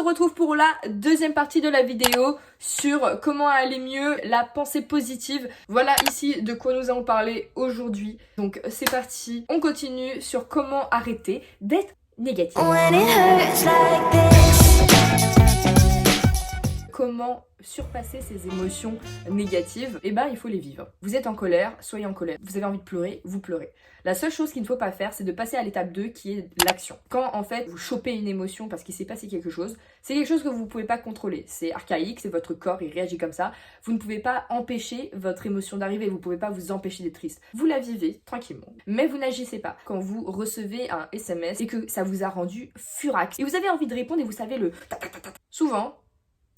On se retrouve pour la deuxième partie de la vidéo sur comment aller mieux, la pensée positive. Voilà ici de quoi nous allons parler aujourd'hui. Donc c'est parti, on continue sur comment arrêter d'être négatif. Comment surpasser ces émotions négatives? Eh ben, il faut les vivre. Vous êtes en colère, soyez en colère. Vous avez envie de pleurer, vous pleurez. La seule chose qu'il ne faut pas faire, c'est de passer à l'étape 2 qui est l'action. Quand en fait vous chopez une émotion parce qu'il s'est passé quelque chose, c'est quelque chose que vous ne pouvez pas contrôler. C'est archaïque, c'est votre corps, il réagit comme ça. Vous ne pouvez pas empêcher votre émotion d'arriver, vous ne pouvez pas vous empêcher d'être triste. Vous la vivez tranquillement, mais vous n'agissez pas. Quand vous recevez un SMS et que ça vous a rendu furax, et vous avez envie de répondre et vous savez le souvent,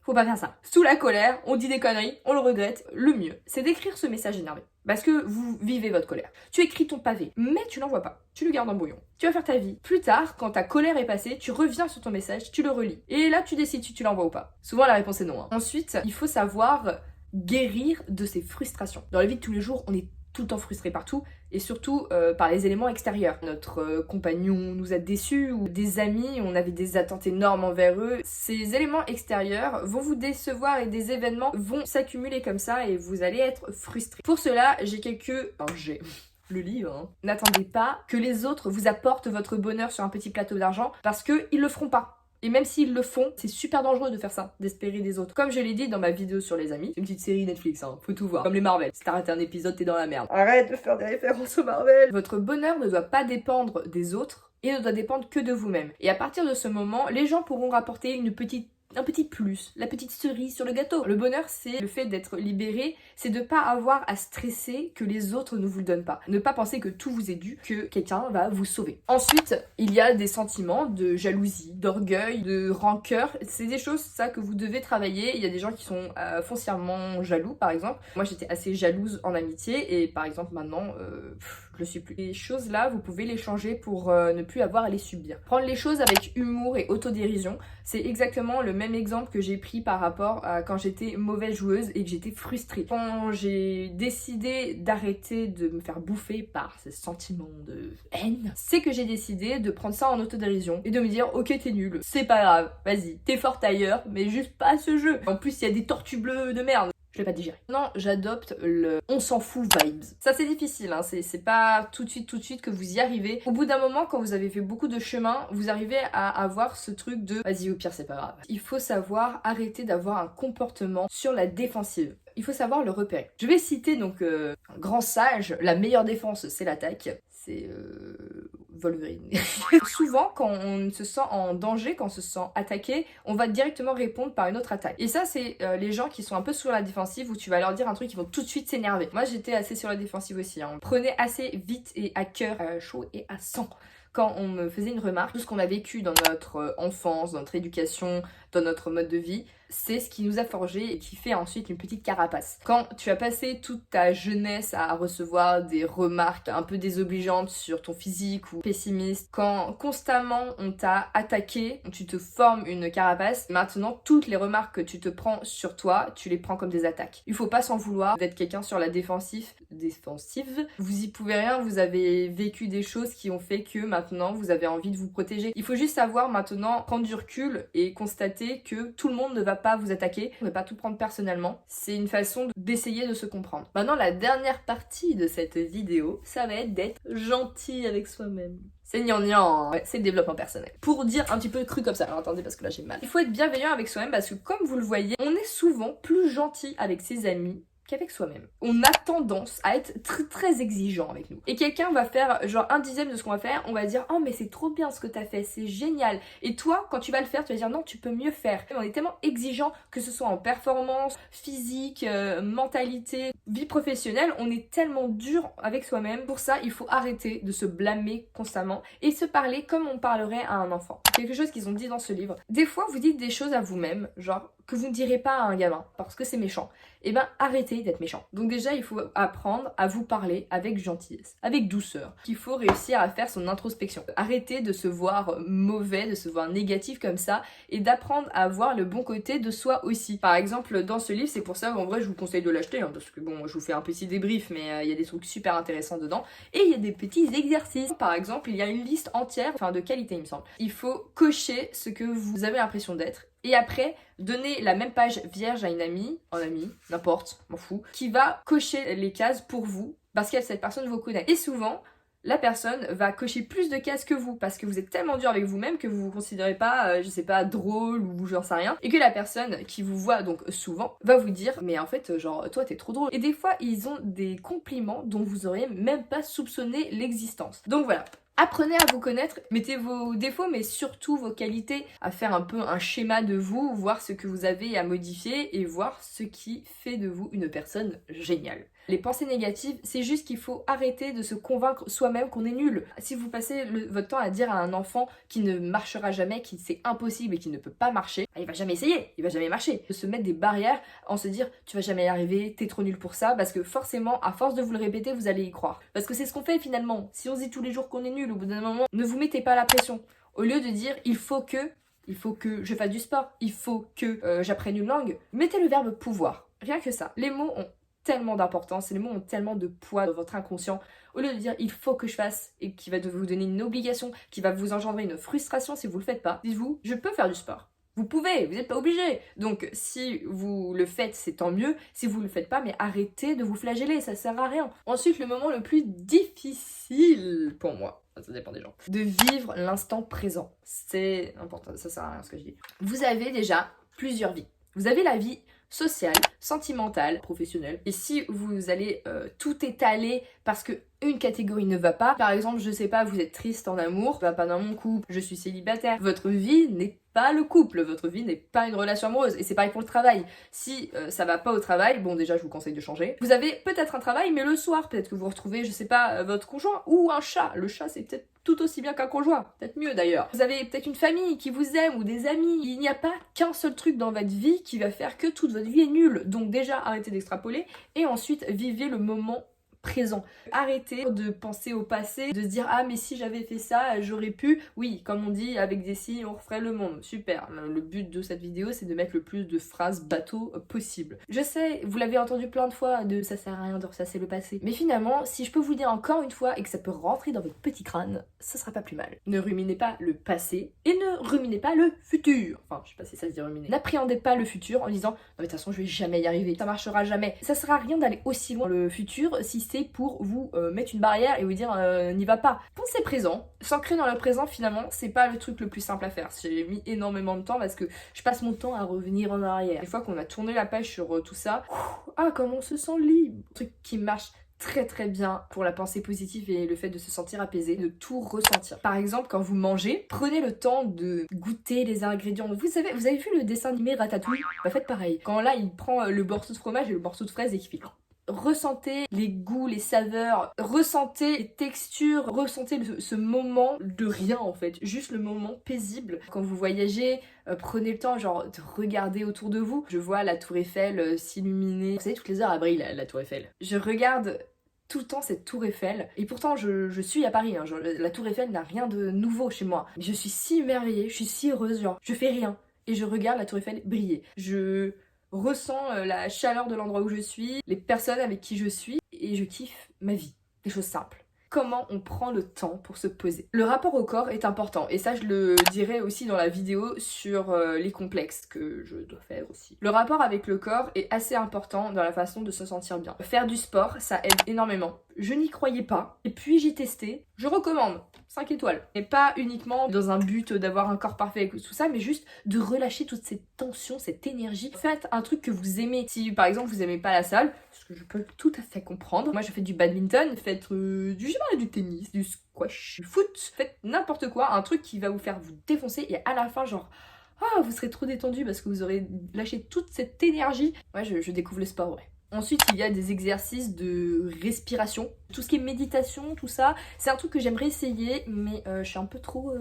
faut pas faire ça. Sous la colère, on dit des conneries, on le regrette. Le mieux, c'est d'écrire ce message énervé. Parce que vous vivez votre colère. Tu écris ton pavé, mais tu l'envoies pas. Tu le gardes en brouillon. Tu vas faire ta vie. Plus tard, quand ta colère est passée, tu reviens sur ton message, tu le relis. Et là, tu décides si tu l'envoies ou pas. Souvent, la réponse est non. Ensuite, il faut savoir guérir de ses frustrations. Dans la vie de tous les jours, on est tout le temps frustré partout et surtout par les éléments extérieurs. Notre compagnon nous a déçus ou des amis, on avait des attentes énormes envers eux. Ces éléments extérieurs vont vous décevoir et des événements vont s'accumuler comme ça et vous allez être frustré. Pour cela, j'ai le livre. N'attendez pas que les autres vous apportent votre bonheur sur un petit plateau d'argent parce qu'ils le feront pas. Et même s'ils le font, c'est super dangereux de faire ça, d'espérer des autres. Comme je l'ai dit dans ma vidéo sur les amis, c'est une petite série Netflix, faut tout voir. Comme les Marvel. Si t'as raté un épisode, t'es dans la merde. Arrête de faire des références aux Marvel. Votre bonheur ne doit pas dépendre des autres et ne doit dépendre que de vous-même. Et à partir de ce moment, les gens pourront rapporter un petit plus, la petite cerise sur le gâteau. Le bonheur, c'est le fait d'être libéré, c'est de pas avoir à stresser que les autres ne vous le donnent pas. Ne pas penser que tout vous est dû, que quelqu'un va vous sauver. Ensuite, il y a des sentiments de jalousie, d'orgueil, de rancœur. C'est des choses, ça, que vous devez travailler. Il y a des gens qui sont foncièrement jaloux, par exemple. Moi, j'étais assez jalouse en amitié et, par exemple, maintenant, je le suis plus. Les choses-là, vous pouvez les changer pour ne plus avoir à les subir. Prendre les choses avec humour et autodérision, c'est exactement le même exemple que j'ai pris par rapport à quand j'étais mauvaise joueuse et que j'étais frustrée. Quand j'ai décidé d'arrêter de me faire bouffer par ce sentiment de haine, c'est que j'ai décidé de prendre ça en autodérision et de me dire ok t'es nul, c'est pas grave, vas-y, t'es forte ailleurs, mais juste pas à ce jeu. En plus il y a des tortues bleues de merde. Je l'ai pas digéré. Non, j'adopte le on s'en fout vibes. Ça c'est difficile, c'est pas tout de suite que vous y arrivez. Au bout d'un moment, quand vous avez fait beaucoup de chemin, vous arrivez à avoir ce truc de vas-y au pire c'est pas grave. Il faut savoir arrêter d'avoir un comportement sur la défensive. Il faut savoir le repérer. Je vais citer donc un grand sage, la meilleure défense c'est l'attaque. C'est Wolverine. Souvent, quand on se sent en danger, quand on se sent attaqué, on va directement répondre par une autre attaque. Et ça, c'est les gens qui sont un peu sur la défensive où tu vas leur dire un truc, ils vont tout de suite s'énerver. Moi, j'étais assez sur la défensive aussi. Prenez assez vite et à cœur chaud et à sang quand on me faisait une remarque. Tout ce qu'on a vécu dans notre enfance, dans notre éducation, dans notre mode de vie, c'est ce qui nous a forgé et qui fait ensuite une petite carapace. Quand tu as passé toute ta jeunesse à recevoir des remarques un peu désobligeantes sur ton physique ou pessimiste, quand constamment on t'a attaqué, tu te formes une carapace, maintenant toutes les remarques que tu te prends sur toi, tu les prends comme des attaques. Il faut pas s'en vouloir d'être quelqu'un sur la défensive. Vous y pouvez rien, vous avez vécu des choses qui ont fait que maintenant vous avez envie de vous protéger. Il faut juste savoir maintenant prendre du recul et constater que tout le monde ne va pas vous attaquer, ne pas tout prendre personnellement. C'est une façon d'essayer de se comprendre. Maintenant, la dernière partie de cette vidéo, ça va être d'être gentil avec soi-même. C'est gnangnan, ouais, c'est le développement personnel. Pour dire un petit peu cru comme ça, alors attendez parce que là j'ai mal. Il faut être bienveillant avec soi-même parce que comme vous le voyez, on est souvent plus gentil avec ses amis qu'avec soi-même. On a tendance à être très exigeant avec nous. Et quelqu'un va faire genre 1/10 de ce qu'on va faire, on va dire oh mais c'est trop bien ce que t'as fait, c'est génial. Et toi, quand tu vas le faire, tu vas dire non, tu peux mieux faire. Et on est tellement exigeant que ce soit en performance, physique, mentalité, vie professionnelle, on est tellement dur avec soi-même. Pour ça, il faut arrêter de se blâmer constamment et se parler comme on parlerait à un enfant. Quelque chose qu'ils ont dit dans ce livre. Des fois, vous dites des choses à vous-même, genre que vous ne direz pas à un gamin parce que c'est méchant. Eh ben arrêtez d'être méchant. Donc déjà il faut apprendre à vous parler avec gentillesse, avec douceur. Il faut réussir à faire son introspection. Arrêtez de se voir mauvais, de se voir négatif comme ça et d'apprendre à voir le bon côté de soi aussi. Par exemple dans ce livre, c'est pour ça qu'en vrai je vous conseille de l'acheter parce que bon je vous fais un petit débrief mais il y a des trucs super intéressants dedans et il y a des petits exercices. Par exemple il y a une liste entière, de qualité il me semble. Il faut cocher ce que vous avez l'impression d'être. Et après, donnez la même page vierge à une amie, un ami, n'importe, m'en fous, qui va cocher les cases pour vous, parce que cette personne vous connaît. Et souvent, la personne va cocher plus de cases que vous, parce que vous êtes tellement dur avec vous-même que vous vous considérez pas, je sais pas, drôle ou j'en sais rien, et que la personne qui vous voit donc souvent va vous dire, mais en fait, genre, toi t'es trop drôle. Et des fois, ils ont des compliments dont vous auriez même pas soupçonné l'existence. Donc voilà. Apprenez à vous connaître, mettez vos défauts mais surtout vos qualités, à faire un peu un schéma de vous, voir ce que vous avez à modifier et voir ce qui fait de vous une personne géniale. Les pensées négatives, c'est juste qu'il faut arrêter de se convaincre soi-même qu'on est nul. Si vous passez votre temps à dire à un enfant qui ne marchera jamais, qui c'est impossible et qui ne peut pas marcher, il va jamais essayer, il va jamais marcher. De se mettre des barrières en se dire tu vas jamais y arriver, t'es trop nul pour ça, parce que forcément, à force de vous le répéter, vous allez y croire. Parce que c'est ce qu'on fait finalement. Si on se dit tous les jours qu'on est nul, au bout d'un moment, ne vous mettez pas la pression. Au lieu de dire il faut que je fasse du sport, il faut que j'apprenne une langue, mettez le verbe pouvoir. Rien que ça. Les mots ont tellement d'importance, et les mots ont tellement de poids dans votre inconscient. Au lieu de dire il faut que je fasse et qui va vous donner une obligation, qui va vous engendrer une frustration si vous le faites pas, dites-vous je peux faire du sport. Vous pouvez, vous n'êtes pas obligé. Donc si vous le faites, c'est tant mieux. Si vous le faites pas, mais arrêtez de vous flageller, ça sert à rien. Ensuite, le moment le plus difficile pour moi, ça dépend des gens, de vivre l'instant présent. C'est important, ça sert à rien ce que je dis. Vous avez déjà plusieurs vies. Vous avez la vie sociale, sentimentale, professionnelle. Et si vous allez tout étaler parce que une catégorie ne va pas, par exemple, je sais pas, vous êtes triste en amour, ça va pas dans mon couple, je suis célibataire, votre vie n'est pas le couple, votre vie n'est pas une relation amoureuse, et c'est pareil pour le travail. Si ça va pas au travail, bon déjà je vous conseille de changer. Vous avez peut-être un travail, mais le soir, peut-être que vous retrouvez, je sais pas, votre conjoint ou un chat. Le chat c'est peut-être tout aussi bien qu'un conjoint, peut-être mieux d'ailleurs. Vous avez peut-être une famille qui vous aime ou des amis. Il n'y a pas qu'un seul truc dans votre vie qui va faire que toute votre vie est nulle. Donc déjà arrêtez d'extrapoler et ensuite vivez le moment présent. Arrêtez de penser au passé, de se dire ah mais si j'avais fait ça, j'aurais pu. Oui, comme on dit, avec des si on referait le monde. Super. Le but de cette vidéo, c'est de mettre le plus de phrases bateau possible. Je sais, vous l'avez entendu plein de fois de ça sert à rien de ressasser le passé. Mais finalement, si je peux vous le dire encore une fois et que ça peut rentrer dans votre petit crâne, ça sera pas plus mal. Ne ruminez pas le passé et ne ruminez pas le futur. Enfin, je sais pas si ça se dit ruminer. N'appréhendez pas le futur en disant non mais de toute façon je vais jamais y arriver, ça marchera jamais. Ça sert à rien d'aller aussi loin dans le futur si c'est pour vous mettre une barrière et vous dire n'y va pas. Pensez présent. S'ancrer dans le présent, finalement, c'est pas le truc le plus simple à faire. J'ai mis énormément de temps parce que je passe mon temps à revenir en arrière. Une fois qu'on a tourné la page sur tout ça, comment on se sent libre. Un truc qui marche très très bien pour la pensée positive et le fait de se sentir apaisé, de tout ressentir. Par exemple, quand vous mangez, prenez le temps de goûter les ingrédients. Vous avez vu le dessin animé Ratatouille? Bah faites pareil. Quand là, il prend le morceau de fromage et le morceau de fraise et qu'il fait ressentez les goûts, les saveurs, ressentez les textures, ressentez ce moment de rien en fait, juste le moment paisible. Quand vous voyagez, prenez le temps genre de regarder autour de vous. Je vois la tour Eiffel s'illuminer. Vous savez, toutes les heures elle brille la tour Eiffel. Je regarde tout le temps cette tour Eiffel et pourtant je suis à Paris, hein. La tour Eiffel n'a rien de nouveau chez moi. Mais je suis si émerveillée, je suis si heureuse, genre je fais rien et je regarde la tour Eiffel briller. Je ressens la chaleur de l'endroit où je suis, les personnes avec qui je suis et je kiffe ma vie. Des choses simples. Comment on prend le temps pour se poser. Le rapport au corps est important et ça je le dirai aussi dans la vidéo sur les complexes que je dois faire aussi. Le rapport avec le corps est assez important dans la façon de se sentir bien. Faire du sport, ça aide énormément. Je n'y croyais pas et puis j'ai testé. Je recommande 5 étoiles. Et pas uniquement dans un but d'avoir un corps parfait et tout ça, mais juste de relâcher toute cette tension, cette énergie. Faites un truc que vous aimez. Si par exemple vous aimez pas la salle, ce que je peux tout à fait comprendre. Moi je fais du badminton, faites du tennis, du squash, du foot. Faites n'importe quoi, un truc qui va vous faire vous défoncer et à la fin genre vous serez trop détendu parce que vous aurez lâché toute cette énergie. Ouais, je découvre le sport, ouais. Ensuite, il y a des exercices de respiration. Tout ce qui est méditation, tout ça, c'est un truc que j'aimerais essayer, mais je suis un peu trop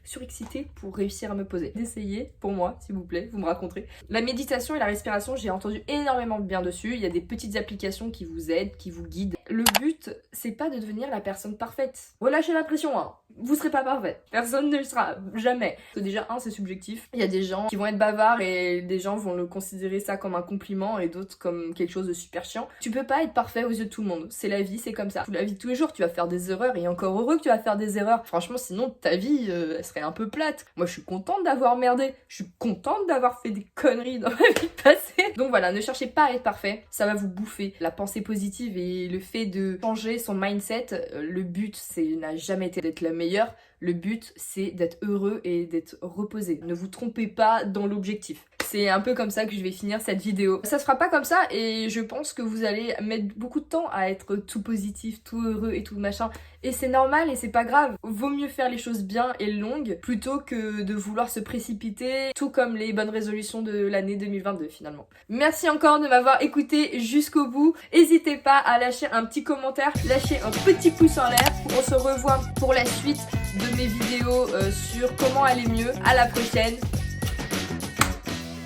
surexcitée pour réussir à me poser. Essayez pour moi, s'il vous plaît, vous me raconterez. La méditation et la respiration, j'ai entendu énormément de bien dessus. Il y a des petites applications qui vous aident, qui vous guident. Le but, c'est pas de devenir la personne parfaite. Relâchez la pression, hein. Vous serez pas parfaite. Personne ne le sera, jamais. Parce que déjà, c'est subjectif. Il y a des gens qui vont être bavards et des gens vont le considérer ça comme un compliment et d'autres comme quelque chose de super chiant. Tu peux pas être parfait aux yeux de tout le monde. C'est la vie, c'est comme comme ça. La vie de tous les jours, tu vas faire des erreurs et encore heureux que tu vas faire des erreurs. Franchement, sinon ta vie, elle serait un peu plate. Moi, je suis contente d'avoir merdé. Je suis contente d'avoir fait des conneries dans ma vie passée. Donc voilà, ne cherchez pas à être parfait. Ça va vous bouffer. La pensée positive et le fait de changer son mindset, le but, n'a jamais été d'être la meilleure. Le but, c'est d'être heureux et d'être reposé. Ne vous trompez pas dans l'objectif. C'est un peu comme ça que je vais finir cette vidéo. Ça se fera pas comme ça et je pense que vous allez mettre beaucoup de temps à être tout positif, tout heureux et tout machin. Et c'est normal et c'est pas grave. Vaut mieux faire les choses bien et longues plutôt que de vouloir se précipiter, tout comme les bonnes résolutions de l'année 2022 finalement. Merci encore de m'avoir écouté jusqu'au bout. N'hésitez pas à lâcher un petit commentaire, lâcher un petit pouce en l'air. On se revoit pour la suite de mes vidéos sur comment aller mieux. À la prochaine.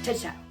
Ciao ciao.